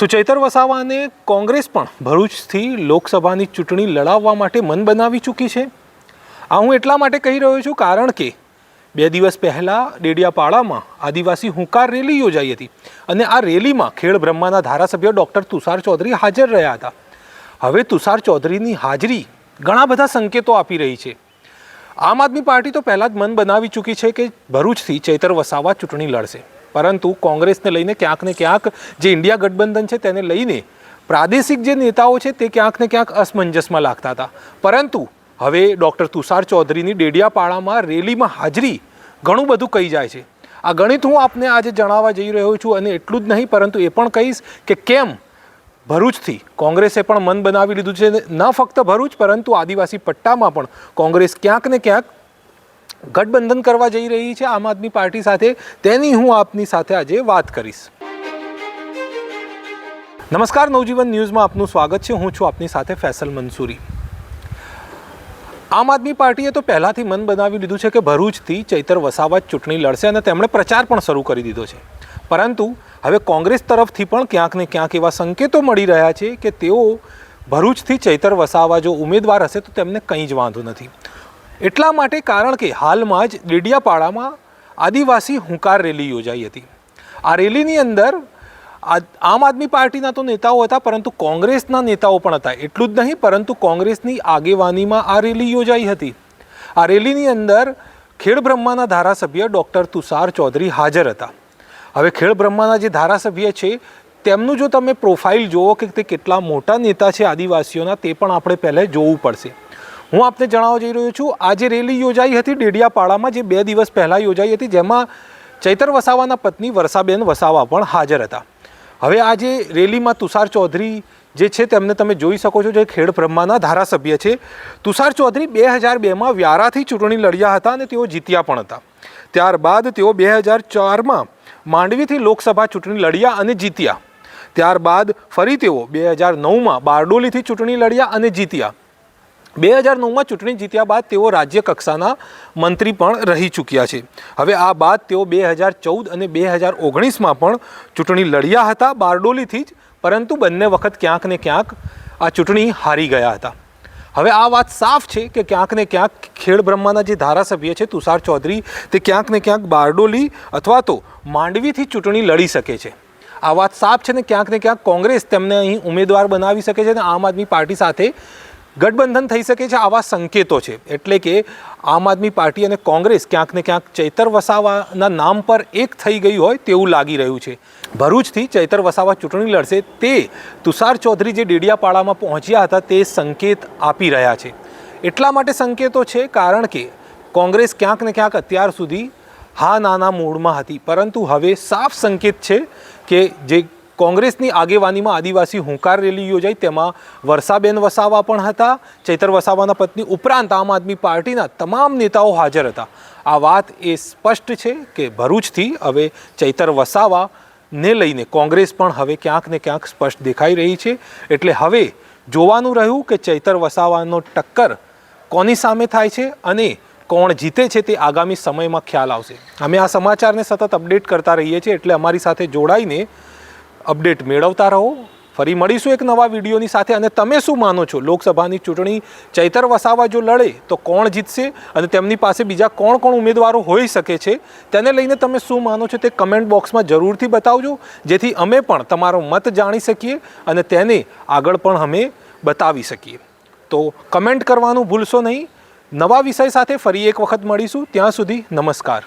ચૈતર વસાવાને કોંગ્રેસ પણ ભરૂચથી લોકસભાની ચૂંટણી લડાવવા માટે મન બનાવી ચૂકી છે। આ હું એટલા માટે કહી રહ્યો છું કારણ કે 2 દિવસ પહેલાં ડેડિયાપાડામાં આદિવાસી હુંકાર રેલી યોજાઈ હતી અને આ રેલીમાં ખેડબ્રહ્માના ધારાસભ્ય ડૉક્ટર તુષાર ચૌધરી હાજર રહ્યા હતા। હવે તુષાર ચૌધરીની હાજરી ઘણા બધા સંકેતો આપી રહી છે। આમ આદમી પાર્ટી તો પહેલાં જ મન બનાવી ચૂકી છે કે ભરૂચથી ચૈતર વસાવા ચૂંટણી લડશે, પરંતુ કોંગ્રેસને લઈને ક્યાંક ને ક્યાંક જે ઇન્ડિયા ગઠબંધન છે તેને લઈને પ્રાદેશિક જે નેતાઓ છે તે ક્યાંક ને ક્યાંક અસમંજસમાં લાગતા હતા। પરંતુ હવે ડૉક્ટર તુષાર ચૌધરીની ડેડિયાપાડામાં રેલીમાં હાજરી ઘણું બધું કહી જાય છે। આ ગણિત હું આપને આજે જણાવવા જઈ રહ્યો છું અને એટલું જ નહીં પરંતુ એ પણ કહીશ કે કેમ ભરૂચથી કોંગ્રેસે પણ મન બનાવી લીધું છે। ન ફક્ત ભરૂચ પરંતુ આદિવાસી પટ્ટામાં પણ કોંગ્રેસ ક્યાંક ને ક્યાંક ગઠબંધન કરવા જઈ રહી છે આમ આદમી પાર્ટી સાથે, તેની હું આપની સાથે આજે વાત કરીશ। નમસ્કાર, નવજીવન ન્યૂઝમાં આપનું સ્વાગત છે। હું છું આપની સાથે ફૈસલ મંસૂરી। આમ આદમી પાર્ટીએ તો પહેલાંથી મન બનાવી લીધું છે કે ભરૂચથી ચૈતર વસાવા ચૂંટણી લડશે અને તેમણે પ્રચાર પણ શરૂ કરી દીધો છે, પરંતુ હવે કોંગ્રેસ તરફથી પણ ક્યાંક ને ક્યાંક એવા સંકેતો મળી રહ્યા છે કે તેઓ ભરૂચથી ચૈતર વસાવા જો ઉમેદવાર હશે તો તેમને કંઈ જ વાંધો નથી। એટલા માટે કારણ કે હાલમાં જ ડેડિયાપાડામાં આદિવાસી હુંકાર રેલી યોજાઈ હતી। આ રેલીની અંદર આમ આદમી પાર્ટીના તો નેતાઓ હતા પરંતુ કોંગ્રેસના નેતાઓ પણ હતા। એટલું જ નહીં પરંતુ કોંગ્રેસની આગેવાનીમાં આ રેલી યોજાઈ હતી। આ રેલીની અંદર ખેડબ્રહ્માના ધારાસભ્ય ડૉક્ટર તુષાર ચૌધરી હાજર હતા। હવે ખેડબ્રહ્માના જે ધારાસભ્ય છે તેમનું જો તમે પ્રોફાઇલ જુઓ કે તે કેટલા મોટા નેતા છે આદિવાસીઓના, તે પણ આપણે પહેલાં જોવું પડશે। હું આપને જણાવવા જઈ રહ્યો છું, આ જે રેલી યોજાઈ હતી ડેડિયાપાડામાં, જે 2 દિવસ પહેલાં યોજાઈ હતી, જેમાં ચૈતર વસાવાના પત્ની વર્ષાબેન વસાવા પણ હાજર હતા। હવે આ જે રેલીમાં તુષાર ચૌધરી જે છે તેમને તમે જોઈ શકો છો, જે ખેડબ્રહ્માના ધારાસભ્ય છે। તુષાર ચૌધરી 2002માં વ્યારાથી ચૂંટણી લડ્યા હતા અને તેઓ જીત્યા પણ હતા। ત્યારબાદ તેઓ 2004માં માંડવીથી લોકસભા ચૂંટણી લડ્યા અને જીત્યા। ત્યારબાદ ફરી તેઓ 2009માં બારડોલીથી ચૂંટણી લડ્યા અને જીત્યા। 2009માં ચૂંટણી જીત્યા બાદ તેઓ રાજ્ય કક્ષાના મંત્રી પણ રહી ચૂક્યા છે। હવે આ બાદ તેઓ 2014 અને 2019માં પણ ચૂંટણી લડ્યા હતા બારડોલીથી જ, પરંતુ બંને વખત ક્યાંક ને ક્યાંક આ ચૂંટણી હારી ગયા હતા। હવે આ વાત સાફ છે કે ક્યાંક ને ક્યાંક ખેડબ્રહ્માના જે ધારાસભ્ય છે તુષાર ચૌધરી, તે ક્યાંક ને ક્યાંક બારડોલી અથવા તો માંડવીથી ચૂંટણી લડી શકે છે। આ વાત સાફ છે ને ક્યાંક ને ક્યાંક કોંગ્રેસ તેમને અહીં ઉમેદવાર બનાવી શકે છે અને આમ આદમી પાર્ટી સાથે ગઠબંધન થઈ શકે છે, આવા સંકેતો છે। એટલે કે આમ આદમી પાર્ટી અને કોંગ્રેસ ક્યાંક ને ક્યાંક ચૈતર વસાવાના નામ પર એક થઈ ગઈ હોય તેવું લાગી રહ્યું છે। ભરૂચથી ચૈતર વસાવા ચૂંટણી લડશે તે તુષાર ચૌધરી જે ડેડિયાપાડામાં પહોંચ્યા હતા તે સંકેત આપી રહ્યા છે। એટલા માટે સંકેતો છે કારણ કે કોંગ્રેસ ક્યાંક ને ક્યાંક અત્યાર સુધી હા નાના મૂડમાં હતી, પરંતુ હવે સાફ સંકેત છે કે જે કોંગ્રેસની આગેવાનીમાં આદિવાસી હુંકાર રેલી યોજાઈ તેમાં વર્ષાબેન વસાવા પણ હતા, ચૈતર વસાવાના પત્ની ઉપરાંત આમ આદમી પાર્ટીના તમામ નેતાઓ હાજર હતા। આ વાત એ સ્પષ્ટ છે કે ભરૂચથી હવે ચૈતર વસાવાને લઈને કોંગ્રેસ પણ હવે ક્યાંક ને ક્યાંક સ્પષ્ટ દેખાઈ રહી છે। એટલે હવે જોવાનું રહ્યું કે ચૈતર વસાવાનો ટક્કર કોની સામે થાય છે અને કોણ જીતે છે તે આગામી સમયમાં ખ્યાલ આવશે। અમે આ સમાચારને સતત અપડેટ કરતા રહીએ છીએ, એટલે અમારી સાથે જોડાઈને અપડેટ મેળવતા રહો। ફરી મળીશું એક નવા વિડીયોની સાથે। અને તમે શું માનો છો, લોકસભાની ચૂંટણી ચૈતર વસાવા જો લડે તો કોણ જીતશે અને તેમની પાસે બીજા કોણ કોણ ઉમેદવારો હોઈ શકે છે, તેને લઈને તમે શું માનો છો તે કમેન્ટ બોક્સમાં જરૂરથી બતાવજો, જેથી અમે પણ તમારો મત જાણી શકીએ અને તેને આગળ પણ અમે બતાવી શકીએ। તો કમેન્ટ કરવાનું ભૂલશો નહીં। નવા વિષય સાથે ફરી એક વખત મળીશું, ત્યાં સુધી નમસ્કાર।